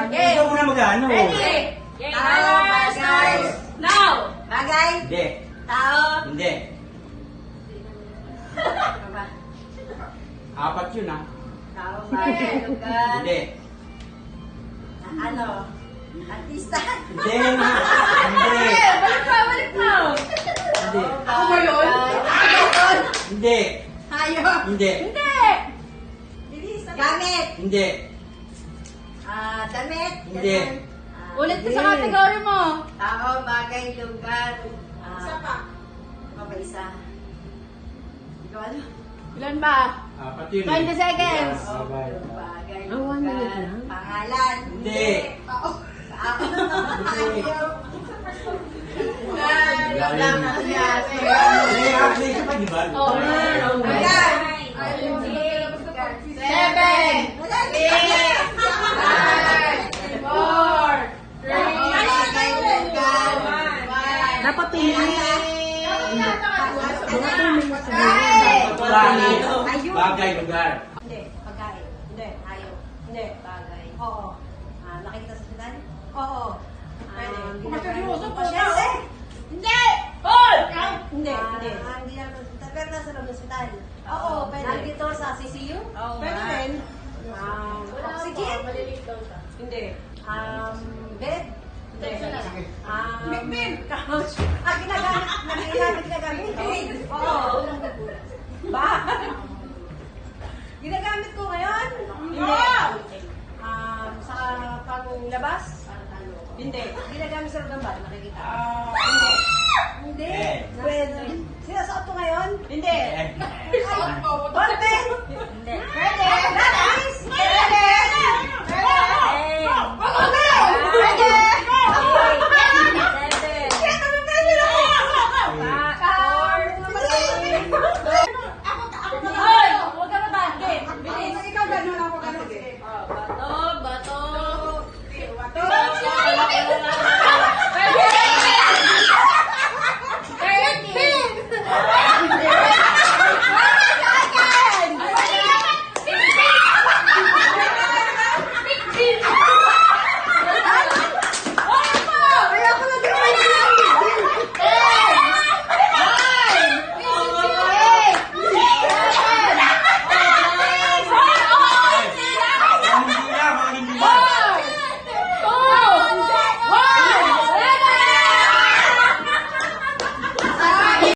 Okay. Ikaw muna mag-ano. Ready? Tao, bagay. Now! Bagay. Hindi. Tao. Hindi. Ano ba? Apat yun ah. Tao, bagay, lugar. Hindi. Ano? Artista. Hindi. Hindi. Balik pa, balik pa! Hindi. Ako ba yun? Hayop. Hindi. Hayop. Hindi. Hindi! Bilis. Gamit. Hindi. Damit. Hindi. Ulit ka sa category mo. Tao, bagay, lugar. Isa pa. Ano ba isa? Hindi ko alam. Ilan ba? Apat yun. 20 seconds. Ah, bagay. Bagay, Ah, 1 minute lugar. lang? Pangalan. Hindi. Tao. Hindi. Lang na si ate. Hindi. Hindi. Isa pa, di ba? Oh. Lugar. 7, 6, 5, 4, 3, Dapat 2 minutes. Langit. Bagay, lugar. Hindi. Pagkain. Hindi. Ayaw. Hindi. Bagay. Oo. Nakikita sa sinan? Oo. Pwede. Seryoso po Pasyente? Hindi! Hold! Hindi. Hindi. Hindi naman. Pero nasa loob ng ospital? Oo. Pwede. Nandito sa CCU? Oo. Pwede din. Oxygen? Hindi. Bed? Hindi. Bed? Couch? Ginagamit? Oo. Ba? Ginagamit ko ngayon? Hindi. Sa panglabas? Hindi. Ginagamit sa loob ng bahay, nakikita. Hindi. Hindi. Pwede. Sinasuot ko ngayon? Hindi. Ballpen? Hindi. Pwede. Lapis? Pwede.